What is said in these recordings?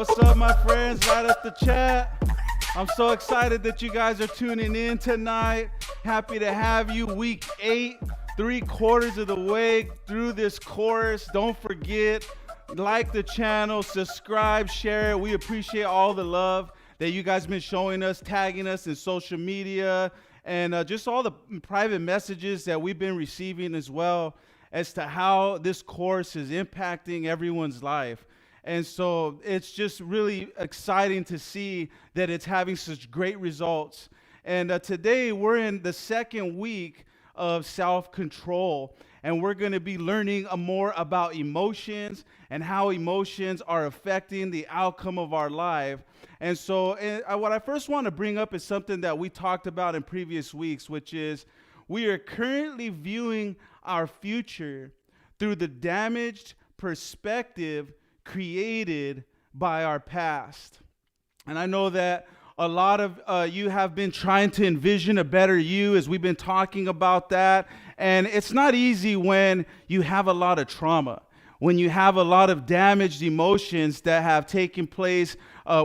What's up, my friends? Right at the chat. I'm so excited that you guys are tuning in tonight. Happy to have you. Week 8, 3/4 of the way through this course. Don't forget, like the channel, subscribe, share it. We appreciate all the love that you guys have been showing us, tagging us in social media, and just all the private messages that we've been receiving as well as to how this course is impacting everyone's life. And so it's just really exciting to see that it's having such great results. And today we're in the second week of self-control, and we're going to be learning more about emotions and how emotions are affecting the outcome of our life. And so what I first want to bring up is something that we talked about in previous weeks, which is we are currently viewing our future through the damaged perspective created by our past. And I know that a lot of you have been trying to envision a better you, as we've been talking about that. And it's not easy when you have a lot of trauma, when you have a lot of damaged emotions that have taken place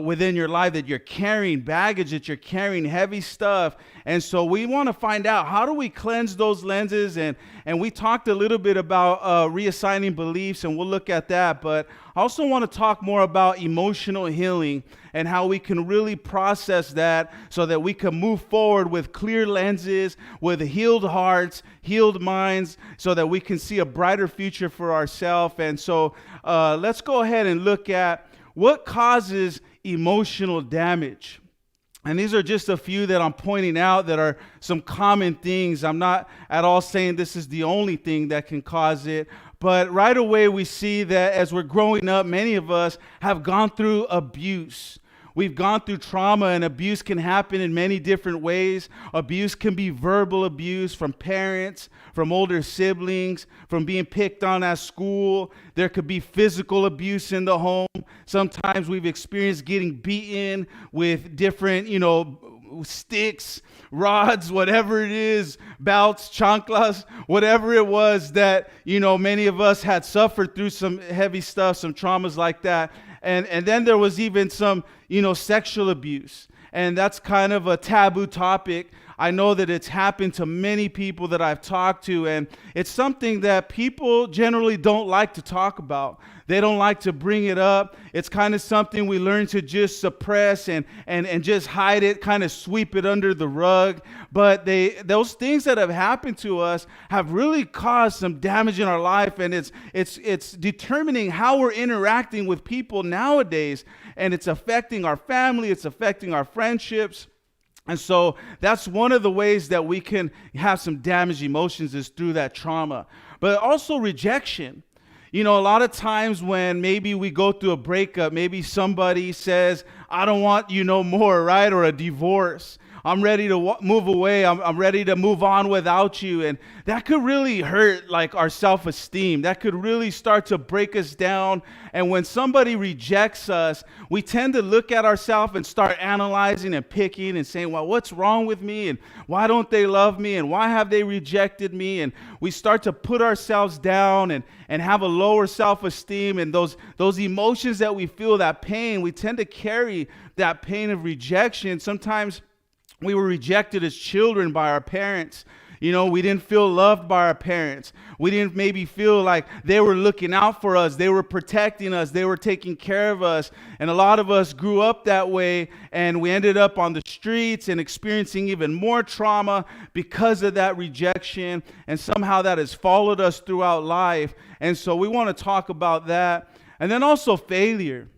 within your life, that you're carrying baggage, that you're carrying heavy stuff. And so we want to find out, how do we cleanse those lenses? And we talked a little bit about reassigning beliefs, and we'll look at that. But I also want to talk more about emotional healing and how we can really process that so that we can move forward with clear lenses, with healed hearts, healed minds, so that we can see a brighter future for ourselves. And so let's go ahead and look at what causes emotional damage. And these are just a few that I'm pointing out that are some common things. I'm not at all saying this is the only thing that can cause it. But right away we see that as we're growing up, many of us have gone through abuse. We've gone through trauma, and abuse can happen in many different ways. Abuse can be verbal abuse from parents, from older siblings, from being picked on at school. There could be physical abuse in the home. Sometimes we've experienced getting beaten with different, sticks, rods, whatever it is, belts, chanclas, whatever it was that, many of us had suffered through some heavy stuff, some traumas like that. And then there was even some, sexual abuse. And that's kind of a taboo topic. I know that it's happened to many people that I've talked to, and it's something that people generally don't like to talk about. They don't like to bring it up. It's kind of something we learn to just suppress and just hide it, kind of sweep it under the rug. But those things that have happened to us have really caused some damage in our life, and it's determining how we're interacting with people nowadays, and it's affecting our family, it's affecting our friendships. And so that's one of the ways that we can have some damaged emotions, is through that trauma. But also rejection. A lot of times when maybe we go through a breakup, maybe somebody says, I don't want you no more, right? Or a divorce. I'm ready to move away. I'm ready to move on without you. And that could really hurt like our self-esteem. That could really start to break us down. And when somebody rejects us, we tend to look at ourselves and start analyzing and picking and saying, well, what's wrong with me? And why don't they love me? And why have they rejected me? And we start to put ourselves down and have a lower self-esteem. And those emotions that we feel, that pain, we tend to carry that pain of rejection. Sometimes we were rejected as children by our parents. We didn't feel loved by our parents. We didn't maybe feel like they were looking out for us. They were protecting us. They were taking care of us. And a lot of us grew up that way, and we ended up on the streets and experiencing even more trauma because of that rejection. And somehow that has followed us throughout life. And so we want to talk about that. And then also failure.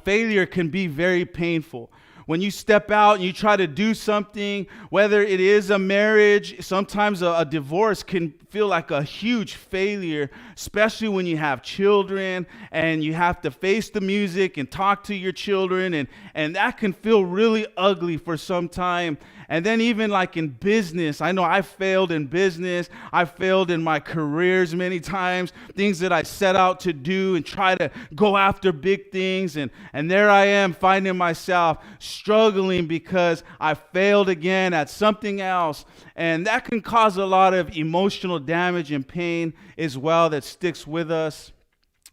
Failure can be very painful. When you step out and you try to do something, whether it is a marriage, sometimes a divorce can feel like a huge failure, especially when you have children and you have to face the music and talk to your children, and that can feel really ugly for some time. And then even like in business, I know I failed in business. I failed in my careers many times, things that I set out to do and try to go after big things. And there I am finding myself struggling because I failed again at something else. And that can cause a lot of emotional damage and pain as well that sticks with us.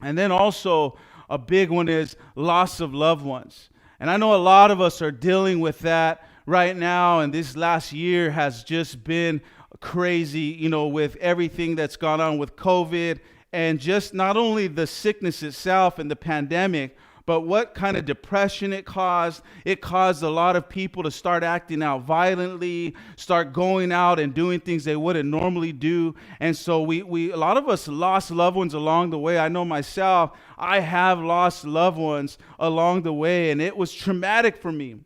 And then also a big one is loss of loved ones. And I know a lot of us are dealing with that right now, and this last year has just been crazy, with everything that's gone on with COVID and just not only the sickness itself and the pandemic, but what kind of depression it caused. It caused a lot of people to start acting out violently, start going out and doing things they wouldn't normally do. And so we a lot of us lost loved ones along the way. I know myself, I have lost loved ones along the way, and it was traumatic for me.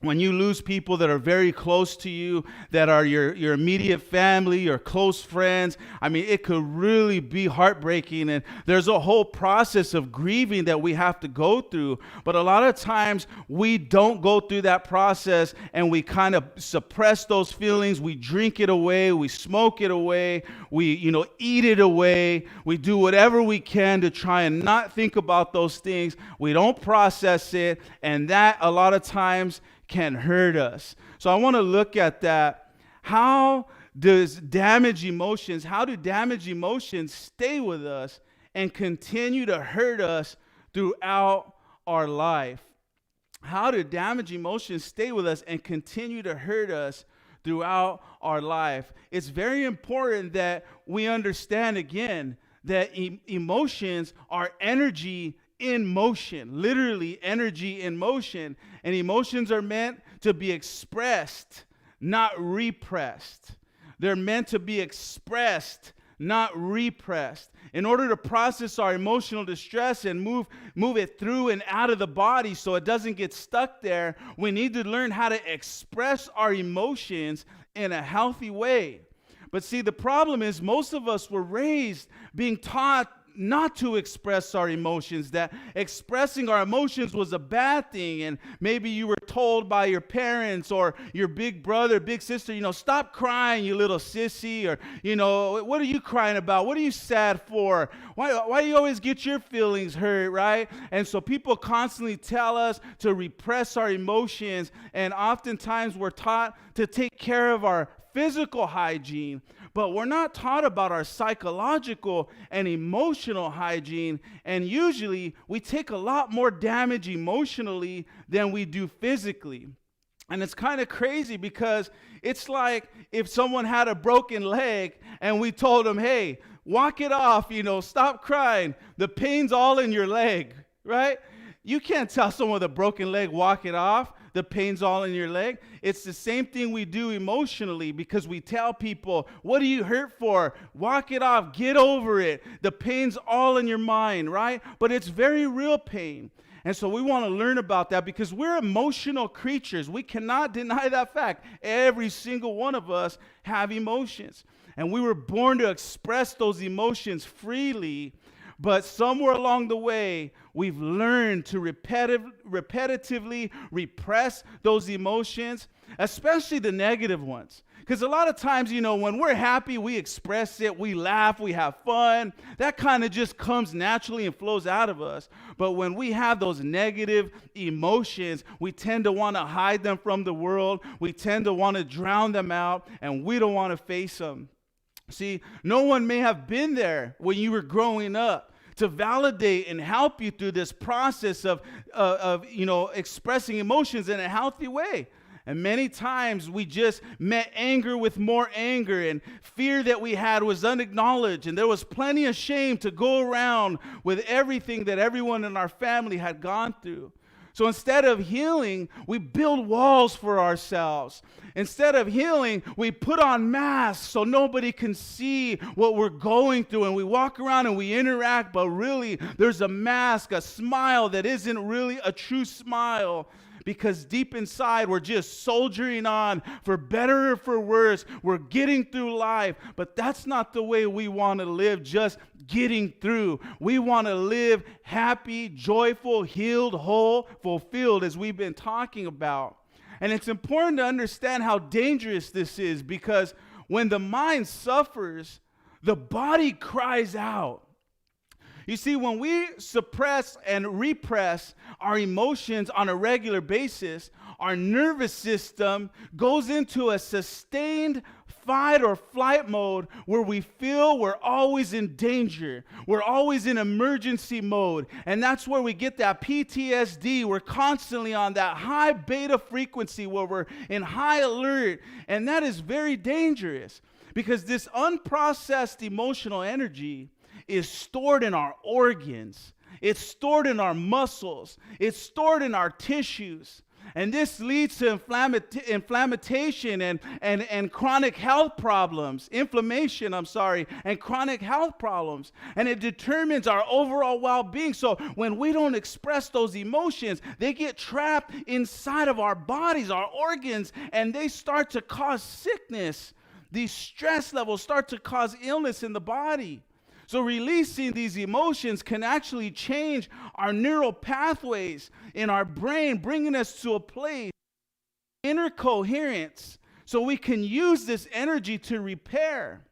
When you lose people that are very close to you, that are your immediate family, your close friends, it could really be heartbreaking. And there's a whole process of grieving that we have to go through. But a lot of times we don't go through that process, and we kind of suppress those feelings. We drink it away. We smoke it away. We, eat it away. We do whatever we can to try and not think about those things. We don't process it. And that a lot of times can hurt us. So I want to look at that. How do damaged emotions stay with us and continue to hurt us throughout our life? How do damaged emotions stay with us and continue to hurt us throughout our life? It's very important that we understand again that emotions are energy in motion, literally energy in motion. And emotions are meant to be expressed, not repressed. They're meant to be expressed, not repressed. In order to process our emotional distress and move it through and out of the body so it doesn't get stuck there, we need to learn how to express our emotions in a healthy way. But see, the problem is most of us were raised being taught not to express our emotions, that expressing our emotions was a bad thing. And maybe you were told by your parents or your big brother, big sister, stop crying, you little sissy, or, what are you crying about? What are you sad for? Why do you always get your feelings hurt, right? And so people constantly tell us to repress our emotions, and oftentimes we're taught to take care of our physical hygiene, but we're not taught about our psychological and emotional hygiene. And usually we take a lot more damage emotionally than we do physically. And it's kind of crazy because it's like if someone had a broken leg and we told them, hey, walk it off, stop crying. The pain's all in your leg, right? You can't tell someone with a broken leg, walk it off. The pain's all in your leg. It's the same thing we do emotionally, because we tell people, what are you hurt for? Walk it off. Get over it. The pain's all in your mind, right? But it's very real pain. And so we want to learn about that because we're emotional creatures. We cannot deny that fact. Every single one of us have emotions. And we were born to express those emotions freely. But somewhere along the way, we've learned to repetitively repress those emotions, especially the negative ones. Because a lot of times, when we're happy, we express it, we laugh, we have fun. That kind of just comes naturally and flows out of us. But when we have those negative emotions, we tend to want to hide them from the world. We tend to want to drown them out, and we don't want to face them. See, no one may have been there when you were growing up to validate and help you through this process of expressing emotions in a healthy way. And many times we just met anger with more anger, and fear that we had was unacknowledged, and there was plenty of shame to go around with everything that everyone in our family had gone through. So instead of healing, we build walls for ourselves. Instead of healing, we put on masks so nobody can see what we're going through. And we walk around and we interact, but really there's a mask, a smile that isn't really a true smile. Because deep inside, we're just soldiering on for better or for worse. We're getting through life, but that's not the way we want to live, just getting through. We want to live happy, joyful, healed, whole, fulfilled, as we've been talking about. And it's important to understand how dangerous this is, because when the mind suffers, the body cries out. You see, when we suppress and repress our emotions on a regular basis, our nervous system goes into a sustained fight or flight mode where we feel we're always in danger. We're always in emergency mode. And that's where we get that PTSD. We're constantly on that high beta frequency where we're in high alert. And that is very dangerous because this unprocessed emotional energy is stored in our organs. It's stored in our muscles. It's stored in our tissues. And this leads to inflammation and chronic health problems, and chronic health problems. And it determines our overall well-being. So when we don't express those emotions, they get trapped inside of our bodies, our organs, and they start to cause sickness. These stress levels start to cause illness in the body. So releasing these emotions can actually change our neural pathways in our brain, bringing us to a place of inner coherence so we can use this energy to repair.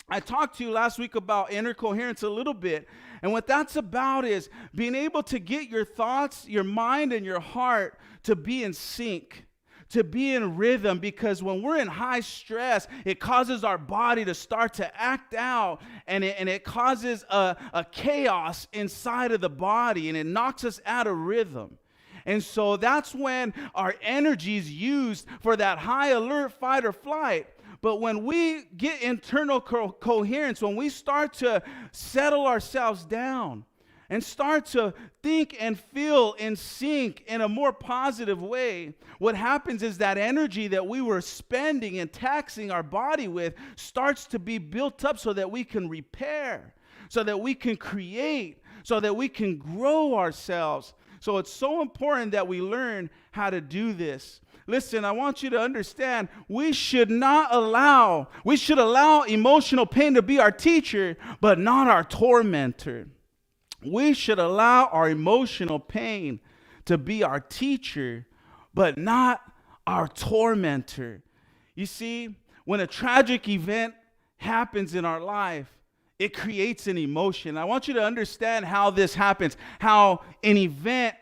I talked to you last week about inner coherence a little bit, and what that's about is being able to get your thoughts, your mind, and your heart to be in sync, to be in rhythm, because when we're in high stress, it causes our body to start to act out, and it causes a chaos inside of the body, and it knocks us out of rhythm. And so that's when our energy is used for that high alert, fight or flight. But when we get internal coherence, when we start to settle ourselves down, and start to think and feel in sync in a more positive way, what happens is that energy that we were spending and taxing our body with starts to be built up so that we can repair, so that we can create, so that we can grow ourselves. So it's so important that we learn how to do this. Listen, I want you to understand, we should allow emotional pain to be our teacher, but not our tormentor. We should allow our emotional pain to be our teacher, but not our tormentor. You see, when a tragic event happens in our life, it creates an emotion. I want you to understand how this happens, how an event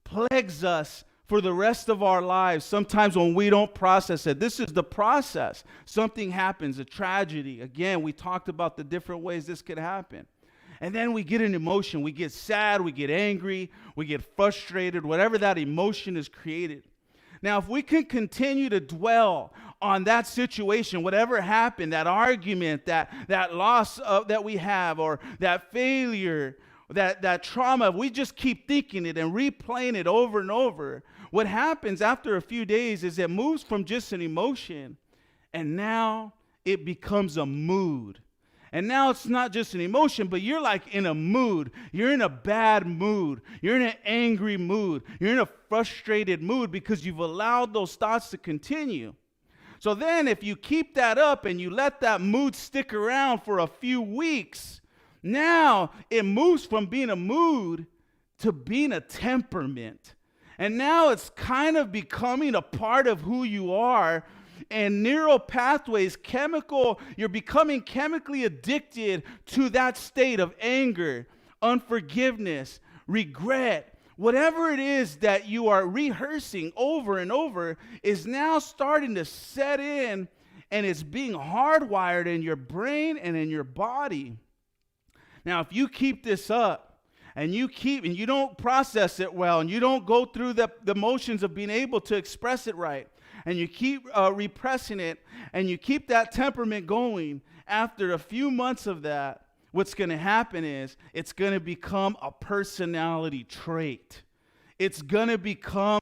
plagues us for the rest of our lives. Sometimes when we don't process it, this is the process. Something happens, a tragedy. Again, we talked about the different ways this could happen. And then we get an emotion. We get sad, we get angry, we get frustrated, whatever that emotion is created. Now, if we can continue to dwell on that situation, whatever happened, that argument, that loss that we have, or that failure, that trauma, if we just keep thinking it and replaying it over and over, what happens after a few days is it moves from just an emotion, and now it becomes a mood. And now it's not just an emotion, but you're like in a mood. You're in a bad mood. You're in an angry mood. You're in a frustrated mood because you've allowed those thoughts to continue. So then if you keep that up and you let that mood stick around for a few weeks, now it moves from being a mood to being a temperament. And now it's kind of becoming a part of who you are. And neural pathways, you're becoming chemically addicted to that state of anger, unforgiveness, regret. Whatever it is that you are rehearsing over and over is now starting to set in, and it's being hardwired in your brain and in your body. Now, if you keep this up, and you don't process it well, and you don't go through the motions of being able to express it right, and you keep repressing it, and you keep that temperament going, after a few months of that, what's going to happen is it's going to become a personality trait. It's going to become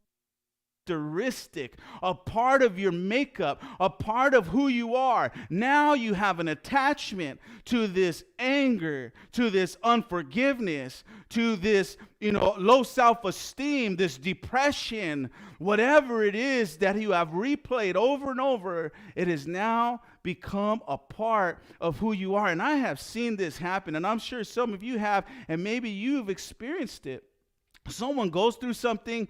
characteristic, a part of your makeup, a part of who you are. Now you have an attachment to this anger, to this unforgiveness, to this, low self-esteem, this depression, whatever it is that you have replayed over and over. It has now become a part of who you are. And I have seen this happen, and I'm sure some of you have, and maybe you've experienced it. Someone goes through something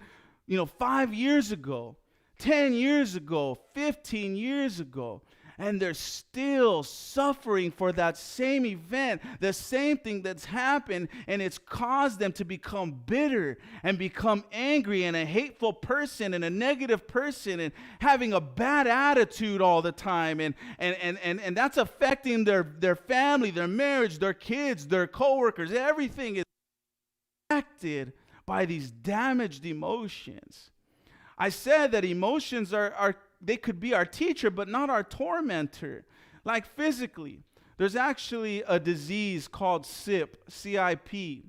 5 years ago, 10 years ago, 15 years ago, and they're still suffering for that same event, the same thing that's happened, and it's caused them to become bitter and become angry and a hateful person and a negative person and having a bad attitude all the time, and that's affecting their family, their marriage, their kids, their coworkers. Everything is affected by these damaged emotions. I said that emotions they could be our teacher, but not our tormentor. Like physically, there's actually a disease called CIP, C-I-P.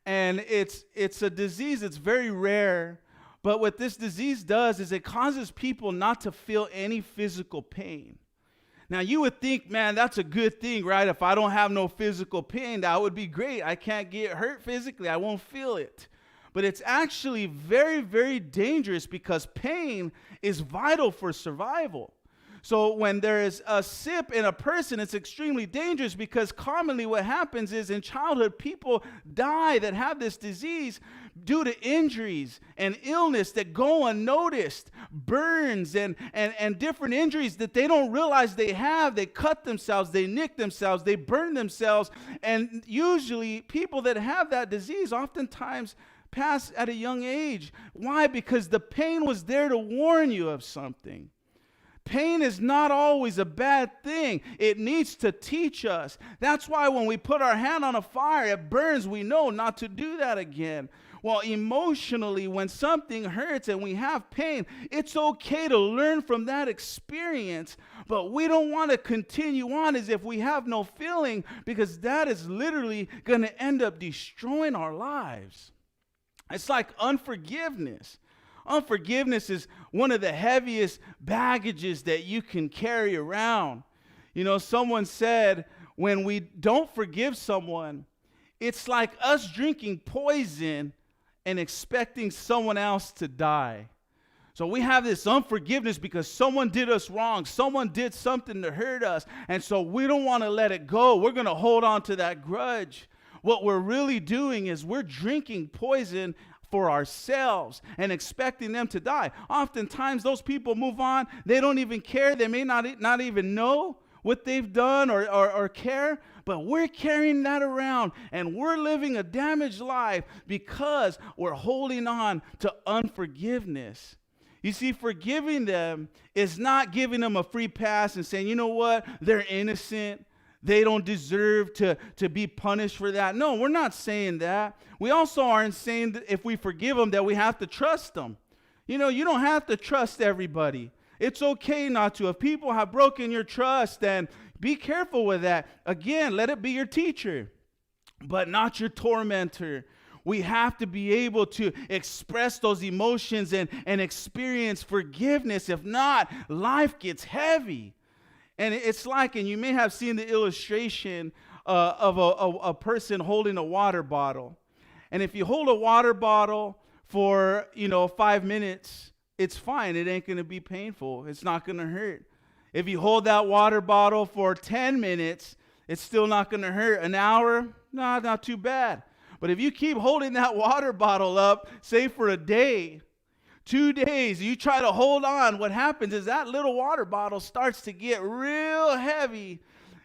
And it's a disease that's very rare, but what this disease does is it causes people not to feel any physical pain. Now, you would think, man, that's a good thing, right? If I don't have no physical pain, that would be great. I can't get hurt physically. I won't feel it. But it's actually very, very dangerous because pain is vital for survival. So when there is a CIP in a person, it's extremely dangerous because commonly what happens is in childhood, people die that have this disease due to injuries and illness that go unnoticed, burns and different injuries that they don't realize they have. They cut themselves, they nick themselves, they burn themselves. And usually people that have that disease oftentimes pass at a young age. Why? Because the pain was there to warn you of something. Pain is not always a bad thing. It needs to teach us. That's why when we put our hand on a fire, it burns. We know not to do that again. Well, emotionally, when something hurts and we have pain, it's okay to learn from that experience, but we don't want to continue on as if we have no feeling, because that is literally going to end up destroying our lives. It's like unforgiveness. Unforgiveness is one of the heaviest baggages that you can carry around. You know, someone said when we don't forgive someone, it's like us drinking poison and expecting someone else to die. So we have this unforgiveness because someone did us wrong. Someone did something to hurt us. And so we don't want to let it go. We're going to hold on to that grudge. What we're really doing is we're drinking poison for ourselves and expecting them to die. Oftentimes those people move on. They don't even care. They may not even know what they've done or care, but we're carrying that around and we're living a damaged life because we're holding on to unforgiveness. You see, forgiving them is not giving them a free pass and saying, you know what, they're innocent. They don't deserve to be punished for that. No, we're not saying that. We also aren't saying that if we forgive them that we have to trust them. You know, you don't have to trust everybody. It's okay not to. If people have broken your trust, then be careful with that. Again, let it be your teacher, but not your tormentor. We have to be able to express those emotions and experience forgiveness. If not, life gets heavy. And it's like, and you may have seen the illustration of a person holding a water bottle. And if you hold a water bottle for, 5 minutes, it's fine. It ain't going to be painful. It's not going to hurt. If you hold that water bottle for 10 minutes, it's still not going to hurt. An hour? No, not too bad. But if you keep holding that water bottle up, say for a day, 2 days, you try to hold on, what happens is that little water bottle starts to get real heavy.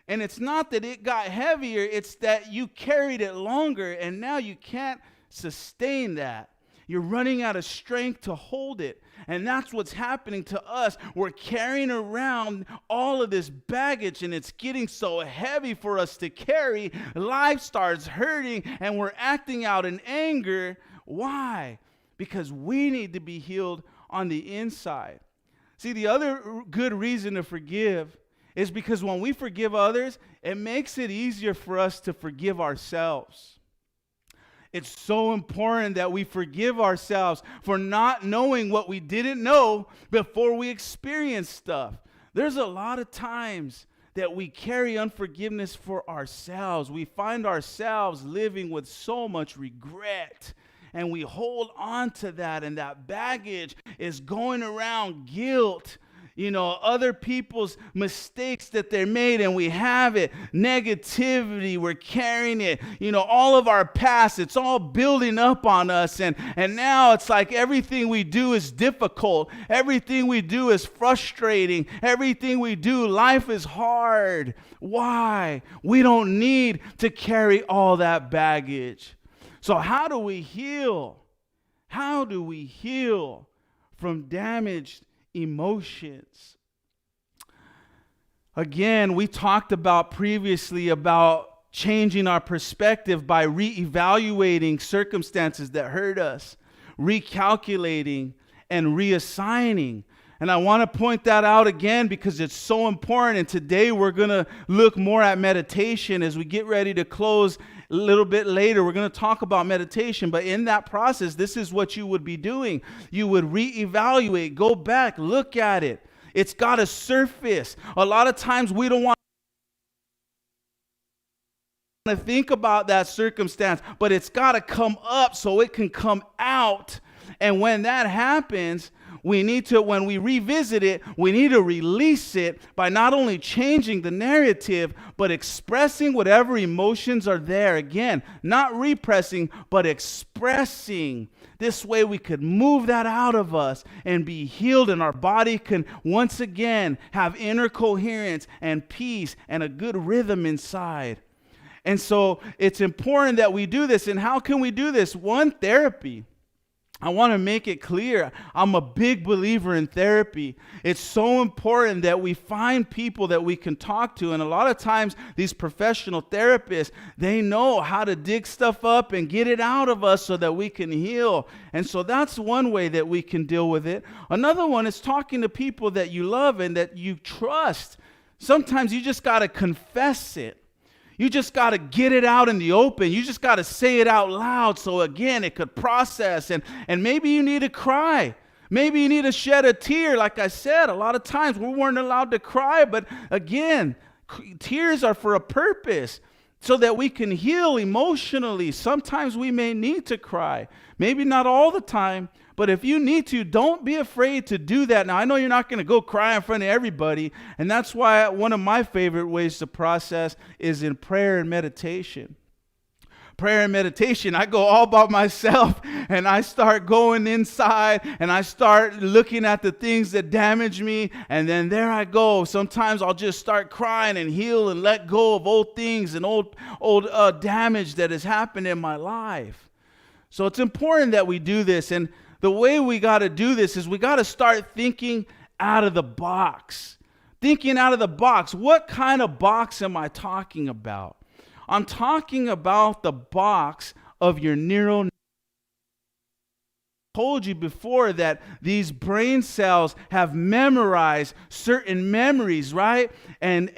And it's not that it got heavier, it's that you carried it longer and now you can't sustain that. You're running out of strength to hold it. And that's what's happening to us. We're carrying around all of this baggage and it's getting so heavy for us to carry. Life starts hurting and we're acting out in anger. Why? Because we need to be healed on the inside. See, the other good reason to forgive is because when we forgive others, it makes it easier for us to forgive ourselves. It's so important that we forgive ourselves for not knowing what we didn't know before we experience stuff. There's a lot of times that we carry unforgiveness for ourselves. We find ourselves living with so much regret. And we hold on to that, and that baggage is going around guilt. other people's mistakes that they made, and we have it. Negativity, we're carrying it. All of our past, it's all building up on us. And now it's like everything we do is difficult. Everything we do is frustrating. Everything we do, life is hard. Why? We don't need to carry all that baggage. So how do we heal? How do we heal from damaged emotions? Again, we talked about previously about changing our perspective by reevaluating circumstances that hurt us, recalculating, and reassigning. And I want to point that out again because it's so important. And today we're going to look more at meditation as we get ready to close a little bit later. We're going to talk about meditation. But in that process, this is what you would be doing. You would reevaluate, go back, look at it. It's got to surface. A lot of times we don't want to think about that circumstance, but it's got to come up so it can come out. And when that happens, when we revisit it, we need to release it by not only changing the narrative, but expressing whatever emotions are there. Again, not repressing, but expressing. This way we could move that out of us and be healed, and our body can once again have inner coherence and peace and a good rhythm inside. And so it's important that we do this. And how can we do this? One, therapy. I want to make it clear, I'm a big believer in therapy. It's so important that we find people that we can talk to. And a lot of times, these professional therapists, they know how to dig stuff up and get it out of us so that we can heal. And so that's one way that we can deal with it. Another one is talking to people that you love and that you trust. Sometimes you just got to confess it. You just got to get it out in the open. You just got to say it out loud so, again, it could process. And maybe you need to cry. Maybe you need to shed a tear. Like I said, a lot of times we weren't allowed to cry. But, again, tears are for a purpose so that we can heal emotionally. Sometimes we may need to cry. Maybe not all the time. But if you need to, don't be afraid to do that. Now, I know you're not going to go cry in front of everybody, and that's why one of my favorite ways to process is in prayer and meditation. Prayer and meditation, I go all by myself, and I start going inside, and I start looking at the things that damage me, and then there I go. Sometimes I'll just start crying and heal and let go of old things and old damage that has happened in my life. So it's important that we do this, and the way we got to do this is we got to start thinking out of the box. Thinking out of the box. What kind of box am I talking about? I'm talking about the box of your neural. I told you before that these brain cells have memorized certain memories, right? And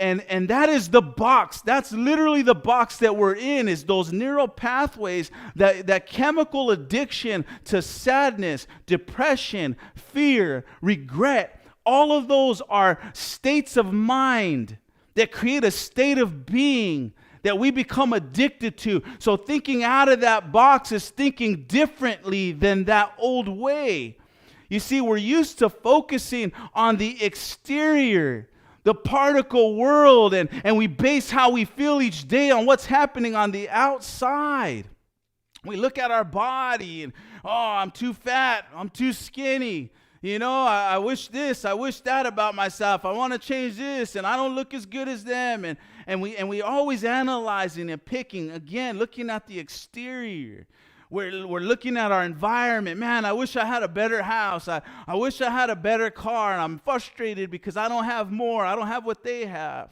that is the box. That's literally the box that we're in, is those neural pathways, that chemical addiction to sadness, depression, fear, regret. All of those are states of mind that create a state of being that we become addicted to. So thinking out of that box is thinking differently than that old way. You see, we're used to focusing on the exterior, the particle world, and we base how we feel each day on what's happening on the outside. We look at our body and, I'm too fat, I'm too skinny. I wish this, I wish that about myself. I want to change this, and I don't look as good as them. And we always analyzing and picking, again, looking at the exterior. We're looking at our environment. Man, I wish I had a better house. I wish I had a better car, and I'm frustrated because I don't have more. I don't have what they have.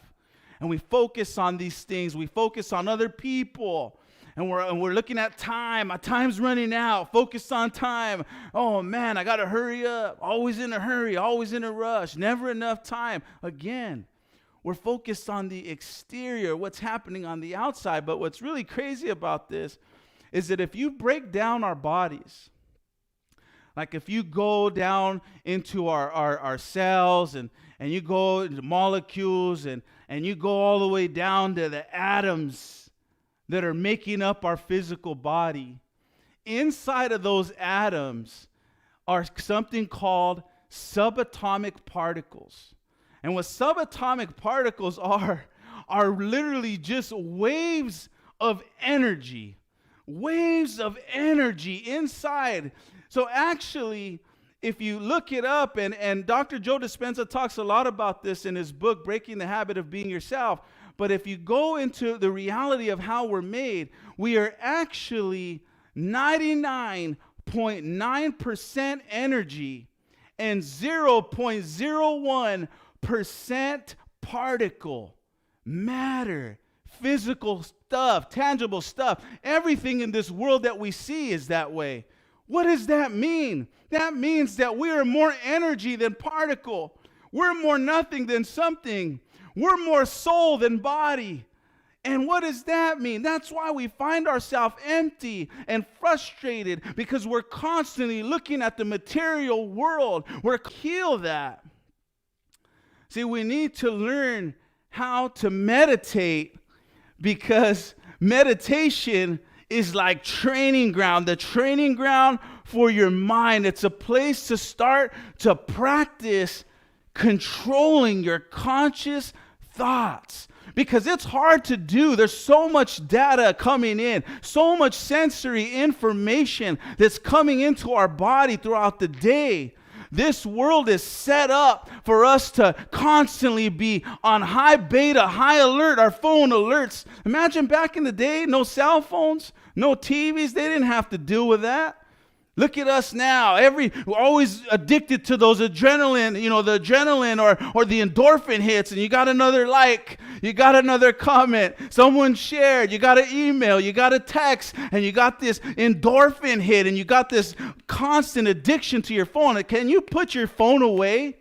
And we focus on these things. We focus on other people. And we're looking at time. My time's running out. Focus on time. Oh, man, I got to hurry up. Always in a hurry. Always in a rush. Never enough time. Again, we're focused on the exterior, what's happening on the outside. But what's really crazy about this is that if you break down our bodies, like if you go down into our cells and you go into molecules and you go all the way down to the atoms that are making up our physical body, inside of those atoms are something called subatomic particles. And what subatomic particles are literally just waves of energy inside. So actually, if you look it up, and Dr. Joe Dispenza talks a lot about this in his book, Breaking the Habit of Being Yourself, but if you go into the reality of how we're made, we are actually 99.9% energy and 0.01% particle matter, physical stuff, tangible stuff. Everything in this world that we see is that way. What does that mean? That means that we are more energy than particle. We're more nothing than something. We're more soul than body. And what does that mean? That's why we find ourselves empty and frustrated, because we're constantly looking at the material world. We're heal that. See, we need to learn how to meditate, because meditation is like training ground, the training ground for your mind. It's a place to start to practice controlling your conscious thoughts, because it's hard to do. There's so much data coming in, so much sensory information that's coming into our body throughout the day. This world is set up for us to constantly be on high beta, high alert, our phone alerts. Imagine back in the day, no cell phones, no TVs. They didn't have to deal with that. Look at us now. We're always addicted to those adrenaline, the adrenaline or the endorphin hits, and you got another like, you got another comment, someone shared, you got an email, you got a text, and you got this endorphin hit, and you got this constant addiction to your phone. Can you put your phone away?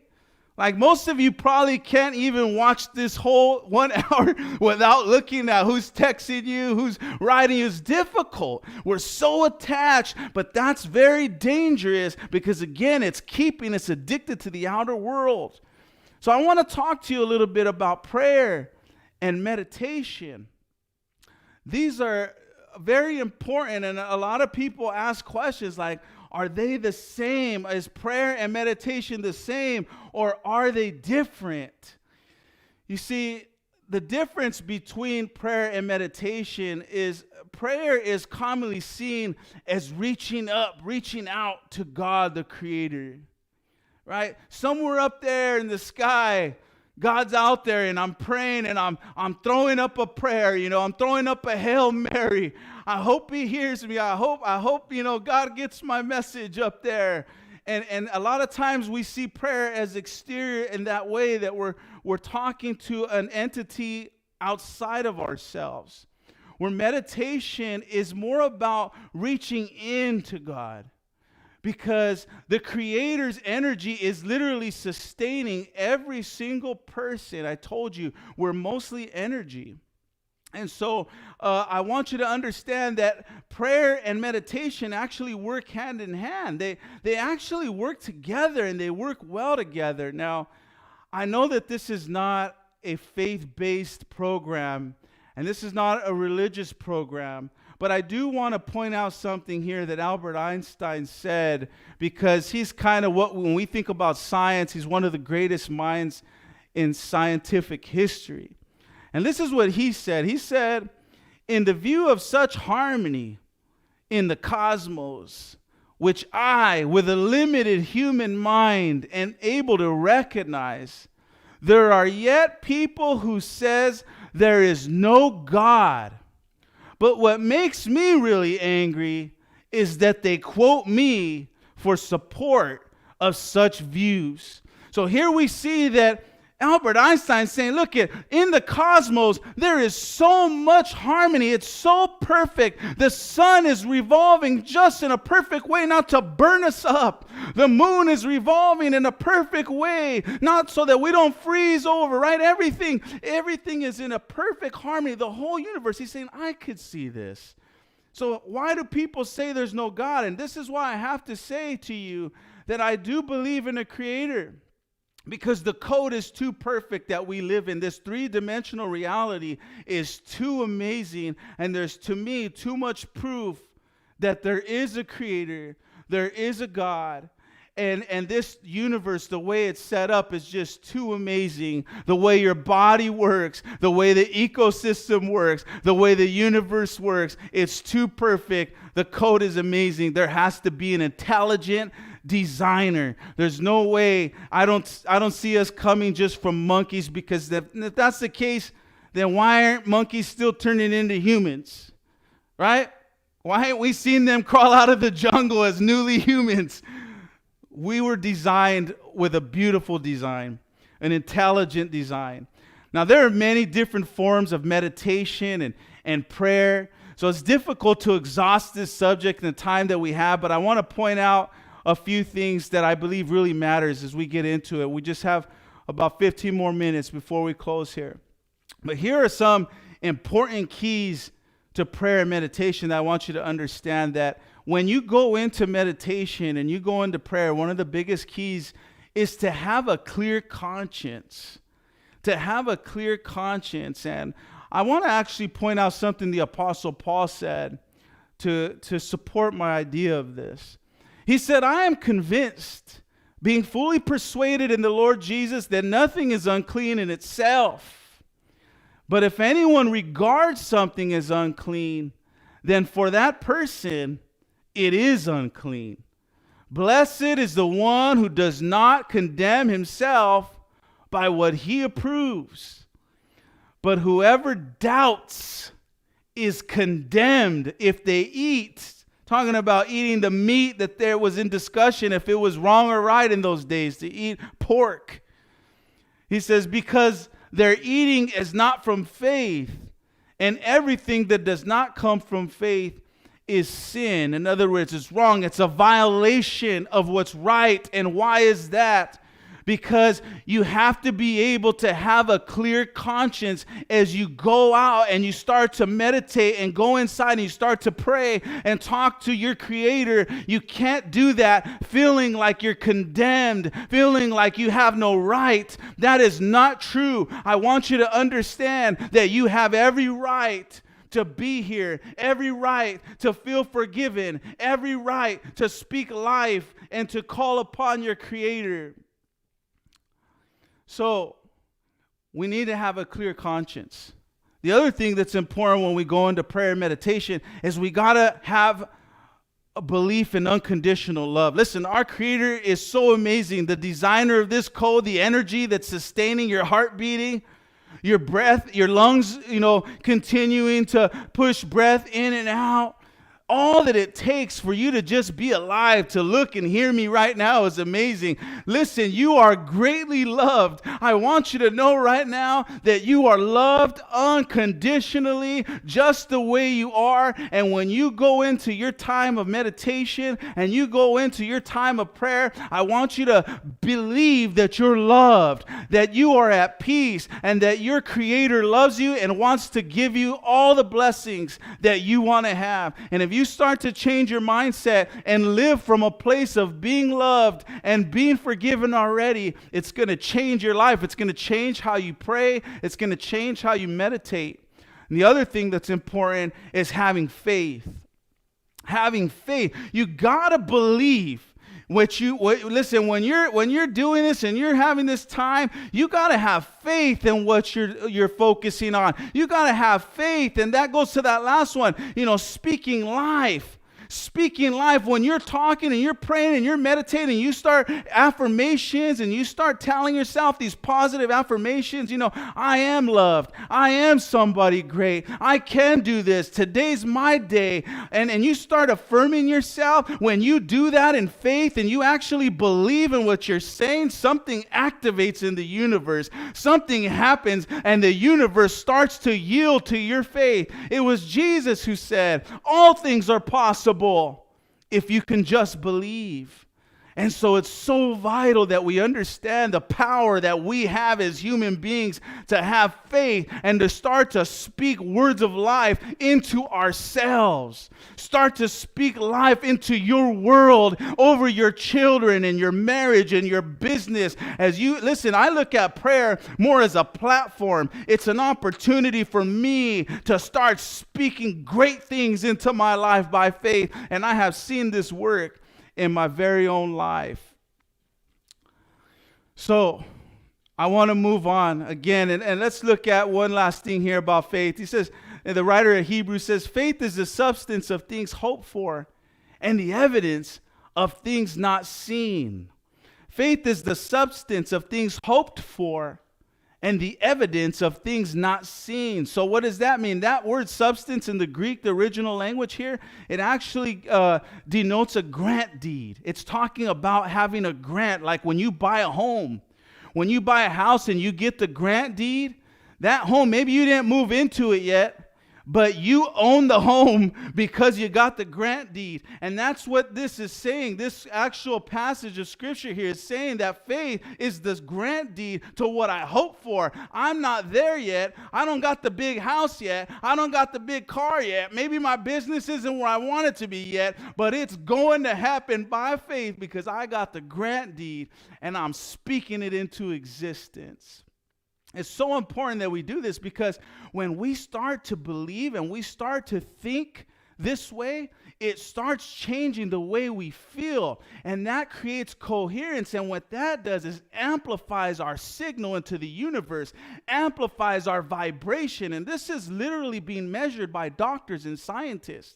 Like, most of you probably can't even watch this whole 1 hour without looking at who's texting you, who's writing you. It's difficult. We're so attached, but that's very dangerous, because, again, it's keeping us addicted to the outer world. So I want to talk to you a little bit about prayer and meditation. These are very important, and a lot of people ask questions like, are they the same? Is prayer and meditation the same, or are they different? You see, the difference between prayer and meditation is prayer is commonly seen as reaching out to God, the Creator, right? Somewhere up there in the sky, God's out there, and I'm praying, and I'm throwing up a prayer, I'm throwing up a Hail Mary. I hope He hears me. I hope God gets my message up there. And a lot of times we see prayer as exterior in that way, that we're talking to an entity outside of ourselves. Where meditation is more about reaching into God. Because the Creator's energy is literally sustaining every single person. I told you, we're mostly energy. And so I want you to understand that prayer and meditation actually work hand in hand. They actually work together, and they work well together. Now, I know that this is not a faith-based program, and this is not a religious program, but I do want to point out something here that Albert Einstein said, because he's kind of when we think about science, he's one of the greatest minds in scientific history. And this is what he said. He said, in the view of such harmony in the cosmos, which I, with a limited human mind, am able to recognize, there are yet people who says there is no God. But what makes me really angry is that they quote me for support of such views. So here we see that Albert Einstein saying, look, in the cosmos, there is so much harmony. It's so perfect. The sun is revolving just in a perfect way, not to burn us up. The moon is revolving in a perfect way, not so that we don't freeze over, right? Everything is in a perfect harmony. The whole universe. He's saying, I could see this. So why do people say there's no God? And this is why I have to say to you that I do believe in a Creator. Because the code is too perfect that we live in. This three-dimensional reality is too amazing. And there's, to me, too much proof that there is a Creator, there is a God. And this universe, the way it's set up, is just too amazing. The way your body works, the way the ecosystem works, the way the universe works, it's too perfect. The code is amazing. There has to be an intelligent designer. There's no way. I don't see us coming just from monkeys, because if that's the case, then why aren't monkeys still turning into humans? Right? Why haven't we seen them crawl out of the jungle as newly humans? We were designed with a beautiful design, an intelligent design. Now, there are many different forms of meditation and prayer, so it's difficult to exhaust this subject in the time that we have, but I want to point out a few things that I believe really matters as we get into it. We just have about 15 more minutes before we close here. But here are some important keys to prayer and meditation that I want you to understand, that when you go into meditation and you go into prayer, one of the biggest keys is to have a clear conscience. To have a clear conscience. And I want to actually point out something the Apostle Paul said to support my idea of this. He said, I am convinced, being fully persuaded in the Lord Jesus, that nothing is unclean in itself. But if anyone regards something as unclean, then for that person it is unclean. Blessed is the one who does not condemn himself by what he approves. But whoever doubts is condemned if they eat. Talking about eating the meat that there was in discussion if it was wrong or right in those days to eat pork. He says, because their eating is not from faith, and everything that does not come from faith is sin. In other words, it's wrong. It's a violation of what's right. And why is that? Because you have to be able to have a clear conscience as you go out and you start to meditate and go inside and you start to pray and talk to your Creator. You can't do that feeling like you're condemned, feeling like you have no right. That is not true. I want you to understand that you have every right to be here, every right to feel forgiven, every right to speak life and to call upon your Creator. So, we need to have a clear conscience. The other thing that's important when we go into prayer and meditation is we got to have a belief in unconditional love. Listen, our Creator is so amazing. The designer of this code, the energy that's sustaining your heart beating, your breath, your lungs, continuing to push breath in and out. All that it takes for you to just be alive, to look and hear me right now is amazing. Listen, you are greatly loved. I want you to know right now that you are loved unconditionally, just the way you are. And when you go into your time of meditation and you go into your time of prayer, I want you to believe that you're loved, that you are at peace, and that your Creator loves you and wants to give you all the blessings that you want to have. And if you start to change your mindset and live from a place of being loved and being forgiven already, it's going to change your life. It's going to change how you pray. It's going to change how you meditate. And the other thing that's important is having faith. Having faith. You got to believe. Listen, when you're doing this and you're having this time, you got to have faith in what you're focusing on. You got to have faith, and that goes to that last one, speaking life. Speaking life, when you're talking and you're praying and you're meditating, you start affirmations and you start telling yourself these positive affirmations. I am loved. I am somebody great. I can do this. Today's my day. And you start affirming yourself. When you do that in faith and you actually believe in what you're saying, something activates in the universe. Something happens and the universe starts to yield to your faith. It was Jesus who said, all things are possible if you can just believe. And so it's so vital that we understand the power that we have as human beings to have faith and to start to speak words of life into ourselves. Start to speak life into your world, over your children and your marriage and your business. Listen, I look at prayer more as a platform. It's an opportunity for me to start speaking great things into my life by faith. And I have seen this work in my very own life. So I want to move on again, and let's look at one last thing here about faith. He says, and the writer of Hebrews says, faith is the substance of things hoped for and the evidence of things not seen. Faith is the substance of things hoped for and the evidence of things not seen. So what does that mean? That word substance in the Greek, the original language here, it actually denotes a grant deed. It's talking about having a grant, like when you buy a home. When you buy a house and you get the grant deed, that home, maybe you didn't move into it yet, but you own the home because you got the grant deed. And that's what this is saying. This actual passage of scripture here is saying that faith is this grant deed to what I hope for. I'm not there yet. I don't got the big house yet. I don't got the big car yet. Maybe my business isn't where I want it to be yet, but it's going to happen by faith because I got the grant deed and I'm speaking it into existence. It's so important that we do this because when we start to believe and we start to think this way, it starts changing the way we feel. And that creates coherence. And what that does is amplifies our signal into the universe, amplifies our vibration. And this is literally being measured by doctors and scientists.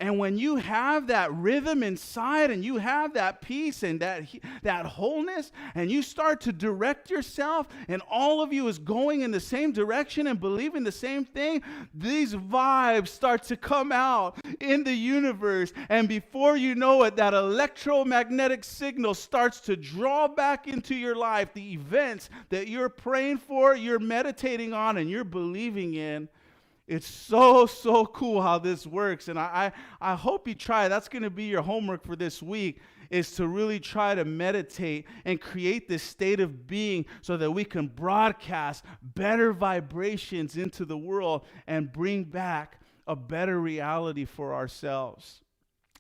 And when you have that rhythm inside and you have that peace and that wholeness and you start to direct yourself and all of you is going in the same direction and believing the same thing, these vibes start to come out in the universe. And before you know it, that electromagnetic signal starts to draw back into your life the events that you're praying for, you're meditating on, and you're believing in. It's so cool how this works. And I hope you try. That's going to be your homework for this week, is to really try to meditate and create this state of being so that we can broadcast better vibrations into the world and bring back a better reality for ourselves.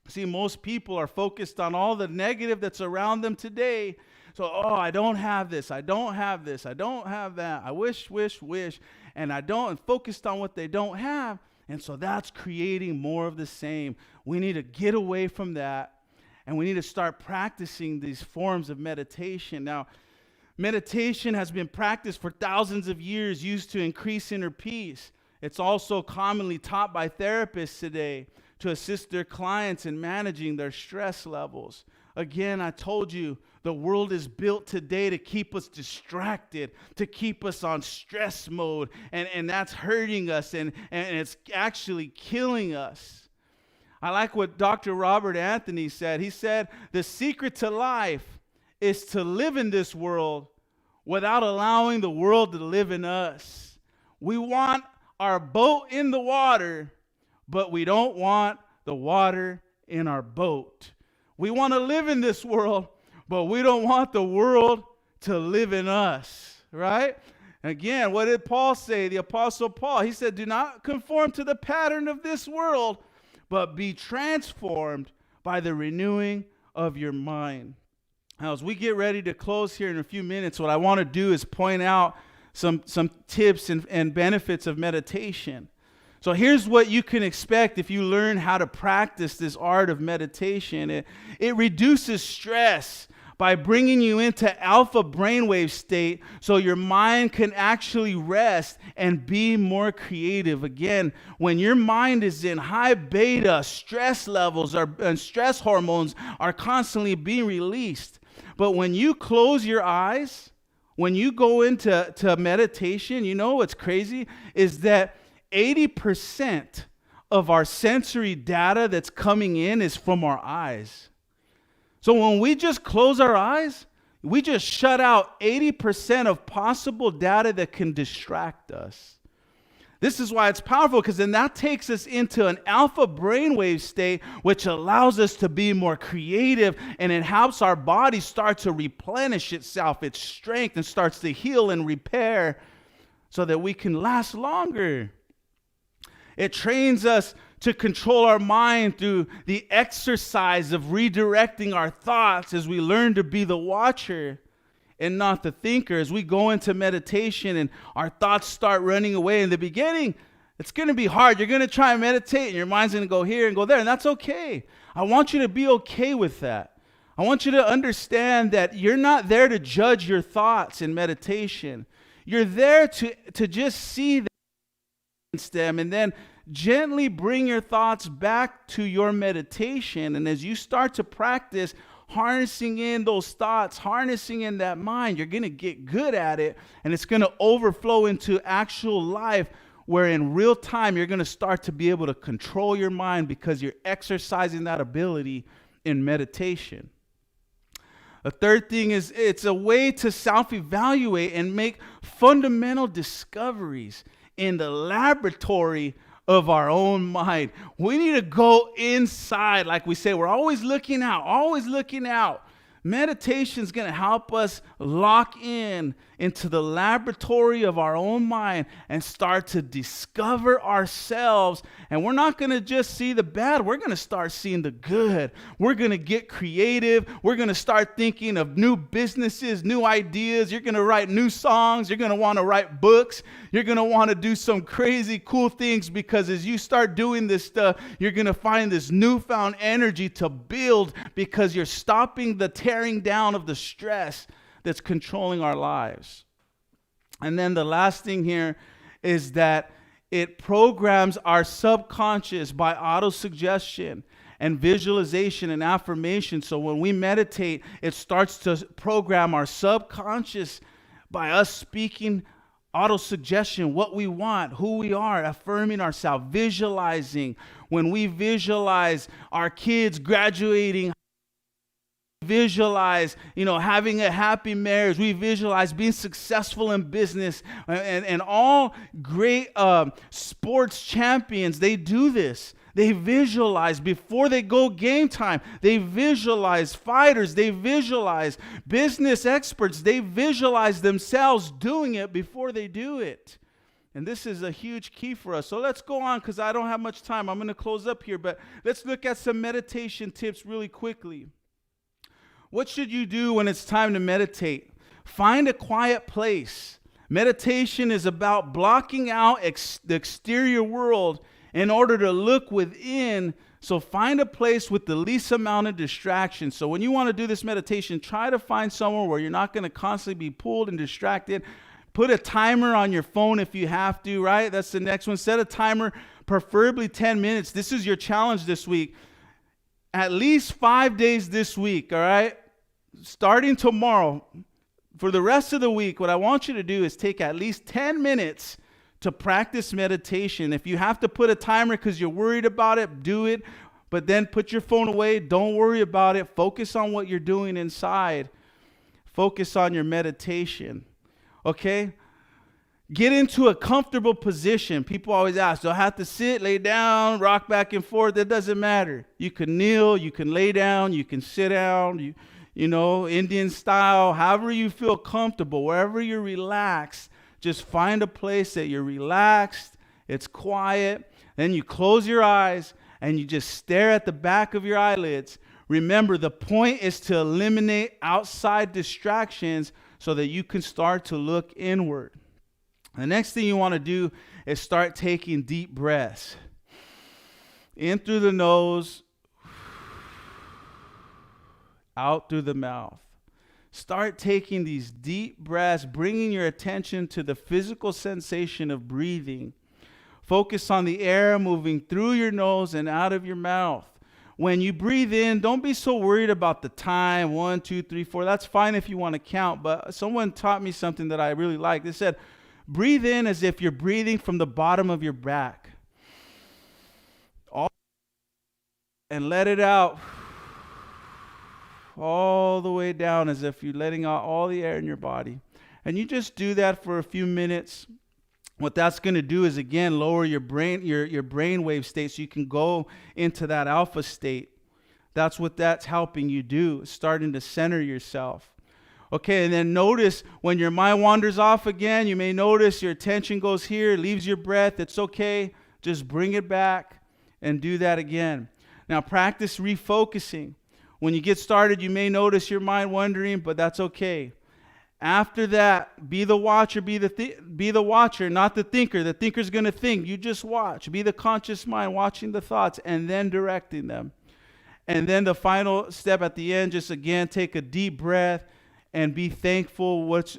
See, most people are focused on all the negative that's around them today. So, I don't have this, I don't have this, I don't have that, I wish, and I don't, and focused on what they don't have. And so that's creating more of the same. We need to get away from that, and we need to start practicing these forms of meditation. Now, meditation has been practiced for thousands of years, used to increase inner peace. It's also commonly taught by therapists today to assist their clients in managing their stress levels. Again, I told you, the world is built today to keep us distracted, to keep us on stress mode, and that's hurting us, and it's actually killing us. I like what Dr. Robert Anthony said. He said, the secret to life is to live in this world without allowing the world to live in us. We want our boat in the water, but we don't want the water in our boat. We want to live in this world, but we don't want the world to live in us, right? Again, what did Paul say? The Apostle Paul, he said, do not conform to the pattern of this world, but be transformed by the renewing of your mind. Now, as we get ready to close here in a few minutes, what I want to do is point out some tips and benefits of meditation. So here's what you can expect if you learn how to practice this art of meditation. It reduces stress by bringing you into alpha brainwave state so your mind can actually rest and be more creative. Again, when your mind is in high beta, stress levels and stress hormones are constantly being released. But when you close your eyes, when you go into meditation, you know what's crazy is that 80% of our sensory data that's coming in is from our eyes. So when we just close our eyes, we just shut out 80% of possible data that can distract us. This is why it's powerful, because then that takes us into an alpha brainwave state, which allows us to be more creative, and it helps our body start to replenish itself, its strength, and starts to heal and repair so that we can last longer. It trains us to control our mind through the exercise of redirecting our thoughts as we learn to be the watcher and not the thinker. As we go into meditation and our thoughts start running away in the beginning, it's going to be hard. You're going to try and meditate and your mind's going to go here and go there, and that's okay. I want you to be okay with that. I want you to understand that you're not there to judge your thoughts in meditation. You're there to just see them and then gently bring your thoughts back to your meditation. And as you start to practice harnessing in those thoughts, harnessing in that mind, you're going to get good at it, and it's going to overflow into actual life, where in real time you're going to start to be able to control your mind because you're exercising that ability in meditation. A third thing is it's a way to self-evaluate and make fundamental discoveries in the laboratory of our own mind. We need to go inside. Like we say, we're always looking out, always looking out. Meditation is going to help us lock into the laboratory of our own mind and start to discover ourselves. And we're not going to just see the bad. We're going to start seeing the good. We're going to get creative. We're going to start thinking of new businesses, new ideas. You're going to write new songs. You're going to want to write books. You're going to want to do some crazy cool things, because as you start doing this stuff, you're going to find this newfound energy to build, because you're stopping the tearing down of the stress that's controlling our lives. And then the last thing here is that it programs our subconscious by autosuggestion and visualization and affirmation. So when we meditate, it starts to program our subconscious by us speaking autosuggestion, what we want, who we are, affirming ourselves, visualizing. When we visualize our kids graduating, visualize, having a happy marriage. We visualize being successful in business, and all great sports champions, they do this. They visualize before they go game time. They visualize fighters. They visualize business experts. They visualize themselves doing it before they do it. And this is a huge key for us. So let's go on, because I don't have much time. I'm going to close up here, but let's look at some meditation tips really quickly. What should you do when it's time to meditate? Find a quiet place. Meditation is about blocking out the exterior world in order to look within. So find a place with the least amount of distraction. So when you want to do this meditation, try to find somewhere where you're not going to constantly be pulled and distracted. Put a timer on your phone if you have to, right? That's the next one. Set a timer, preferably 10 minutes. This is your challenge this week. At least 5 days this week, all right? Starting tomorrow, for the rest of the week, what I want you to do is take at least 10 minutes to practice meditation. If you have to put a timer because you're worried about it, do it. But then put your phone away. Don't worry about it. Focus on what you're doing inside. Focus on your meditation. Okay? Get into a comfortable position. People always ask, do I have to sit, lay down, rock back and forth? That doesn't matter. You can kneel, you can lay down, you can sit down, Indian style, however you feel comfortable, wherever you're relaxed. Just find a place that you're relaxed, it's quiet. Then you close your eyes and you just stare at the back of your eyelids. Remember, the point is to eliminate outside distractions so that you can start to look inward. The next thing you want to do is start taking deep breaths. In through the nose, out through the mouth. Start taking these deep breaths, bringing your attention to the physical sensation of breathing. Focus on the air moving through your nose and out of your mouth. When you breathe in, don't be so worried about the time, 1, 2, 3, 4. That's fine if you want to count, but someone taught me something that I really liked. They said, breathe in as if you're breathing from the bottom of your back. And let it out all the way down as if you're letting out all the air in your body. And you just do that for a few minutes. What that's going to do is, again, lower your brain wave state so you can go into that alpha state. That's what that's helping you do, starting to center yourself. Okay, and then notice when your mind wanders off again, you may notice your attention goes here, leaves your breath. It's okay. Just bring it back and do that again. Now practice refocusing. When you get started, you may notice your mind wandering, but that's okay. After that, be the watcher, be the watcher, not the thinker. The thinker's going to think. You just watch. Be the conscious mind, watching the thoughts and then directing them. And then the final step at the end, just again, take a deep breath and be thankful. What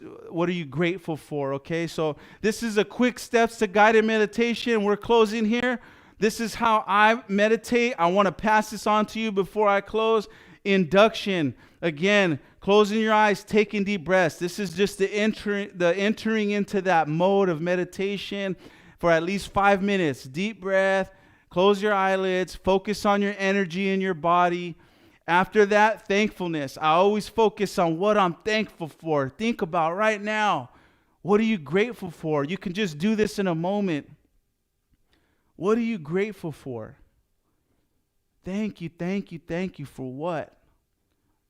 are you grateful for? Okay, so this is a quick steps to guided meditation. We're closing here. This is how I meditate. I want to pass this on to you before I close. Induction. Again, closing your eyes, taking deep breaths. This is just the entering into that mode of meditation for at least 5 minutes. Deep breath, close your eyelids, focus on your energy in your body. After that, thankfulness. I always focus on what I'm thankful for. Think about right now, what are you grateful for? You can just do this in a moment. What are you grateful for? Thank you, thank you, thank you for what?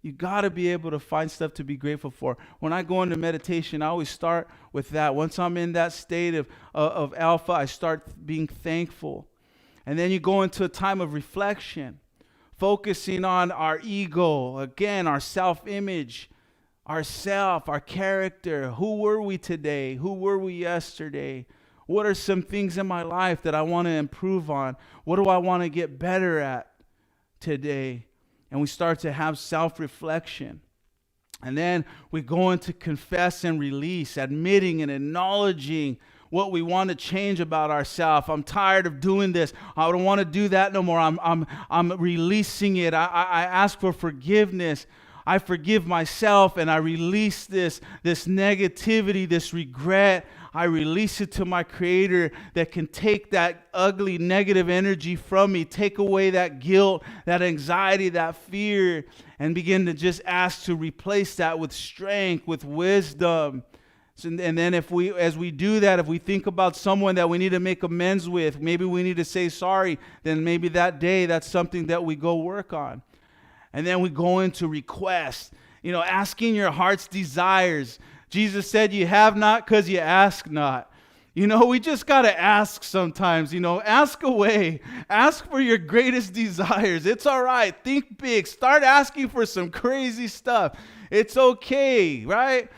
You got to be able to find stuff to be grateful for. When I go into meditation, I always start with that. Once I'm in that state of alpha, I start being thankful. And then you go into a time of reflection, focusing on our ego, again, our self-image, our self, our character. Who were we today? Who were we yesterday? What are some things in my life that I want to improve on? What do I want to get better at today? And we start to have self-reflection. And then we go into confess and release, admitting and acknowledging what we want to change about ourselves. I'm tired of doing this. I don't want to do that no more. I'm releasing it. I ask for forgiveness. I forgive myself and I release this negativity, this regret. I release it to my Creator that can take that ugly negative energy from me, take away that guilt, that anxiety, that fear, and begin to just ask to replace that with strength, with wisdom. And then as we do that, if we think about someone that we need to make amends with, maybe we need to say sorry, then maybe that day that's something that we go work on. And then we go into request, asking your heart's desires. Jesus said, you have not because you ask not. We just got to ask sometimes, ask away. Ask for your greatest desires. It's all right. Think big. Start asking for some crazy stuff. It's okay, right?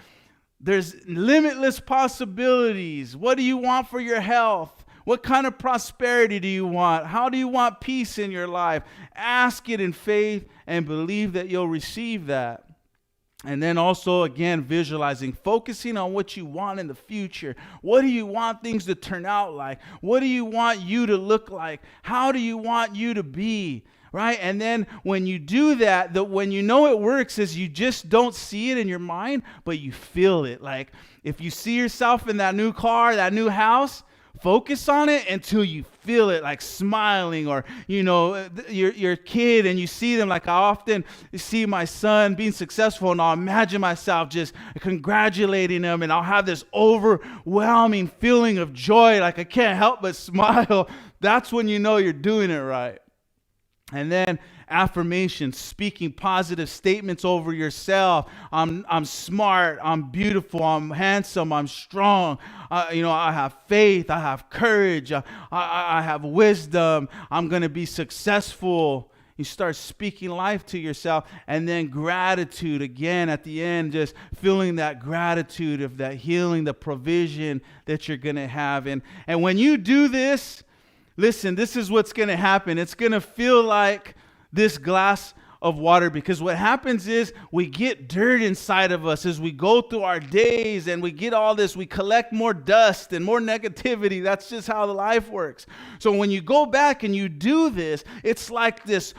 There's limitless possibilities. What do you want for your health? What kind of prosperity do you want? How do you want peace in your life? Ask it in faith and believe that you'll receive that. And then also, again, visualizing, focusing on what you want in the future. What do you want things to turn out like? What do you want you to look like? How do you want you to be? Right? And then when you do that, when you know it works is you just don't see it in your mind, but you feel it. Like if you see yourself in that new car, that new house, focus on it until you feel it, like smiling, or your kid and you see them. Like I often see my son being successful and I'll imagine myself just congratulating him and I'll have this overwhelming feeling of joy, like I can't help but smile. That's when you know you're doing it right. And then affirmations, speaking positive statements over yourself. I'm smart, I'm beautiful, I'm handsome, I'm strong. I have faith, I have courage, I have wisdom, I'm going to be successful. You start speaking life to yourself. And then gratitude, again, at the end, just feeling that gratitude of that healing, the provision that you're going to have. And when you do this, listen, this is what's going to happen. It's going to feel like this glass of water, because what happens is we get dirt inside of us as we go through our days and we get all this, we collect more dust and more negativity. That's just how the life works. So when you go back and you do this, it's like this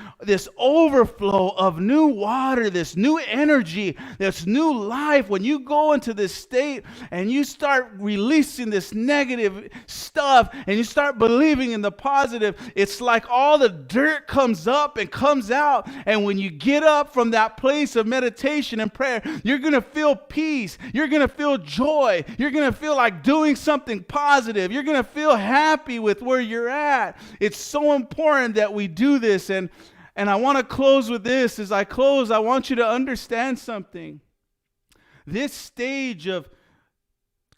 overflow of new water, this new energy, this new life. When you go into this state and you start releasing this negative stuff and you start believing in the positive, it's like all the dirt comes up and comes out. And when you get up from that place of meditation and prayer, you're going to feel peace. You're going to feel joy. You're going to feel like doing something positive. You're going to feel happy with where you're at. It's so important that we do this. And I want to close with this. As I close, I want you to understand something. This stage of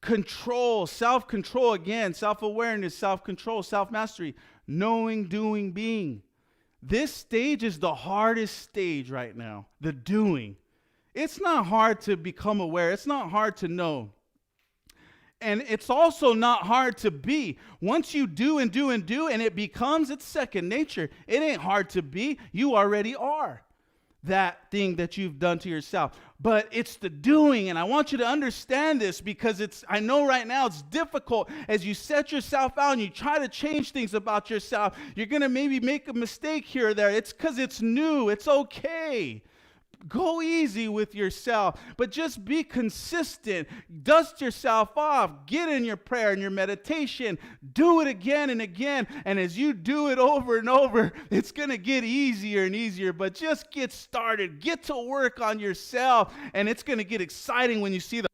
control, self-control, again, self-awareness, self-control, self-mastery, knowing, doing, being. This stage is the hardest stage right now, the doing. It's not hard to become aware. It's not hard to know. And it's also not hard to be. Once you do and do and do, and it's second nature. It ain't hard to be. You already are that thing that you've done to yourself. But it's the doing, and I want you to understand this, because I know right now it's difficult as you set yourself out and you try to change things about yourself. You're going to maybe make a mistake here or there. It's because it's new. It's okay. Go easy with yourself, but just be consistent. Dust yourself off. Get in your prayer and your meditation. Do it again and again. And as you do it over and over, it's going to get easier and easier. But just get started. Get to work on yourself. And it's going to get exciting when you see the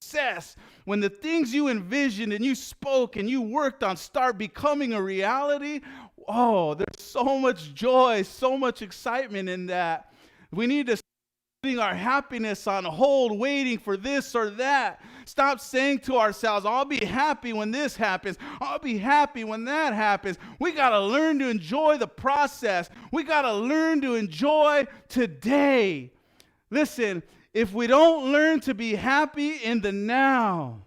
success, when the things you envisioned and you spoke and you worked on start becoming a reality. Oh, there's so much joy, so much excitement in that. We need to stop putting our happiness on hold, waiting for this or that. Stop saying to ourselves, I'll be happy when this happens. I'll be happy when that happens. We got to learn to enjoy the process. We got to learn to enjoy today. Listen, if we don't learn to be happy in the now,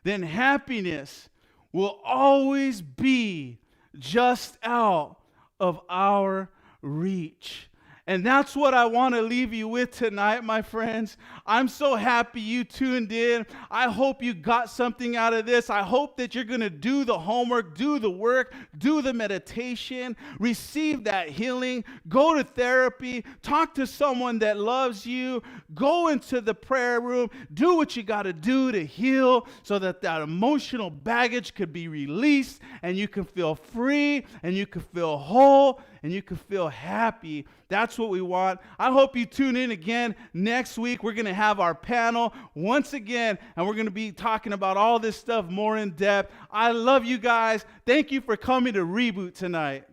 then happiness will always be just out of our reach. And that's what I want to leave you with tonight, my friends. I'm so happy you tuned in. I hope you got something out of this. I hope that you're going to do the homework, do the work, do the meditation, receive that healing, go to therapy, talk to someone that loves you, go into the prayer room, do what you got to do to heal so that that emotional baggage could be released and you can feel free and you can feel whole and you can feel happy. That's what we want. I hope you tune in again next week. We're going to have our panel once again, and we're going to be talking about all this stuff more in depth. I love you guys. Thank you for coming to Reboot tonight.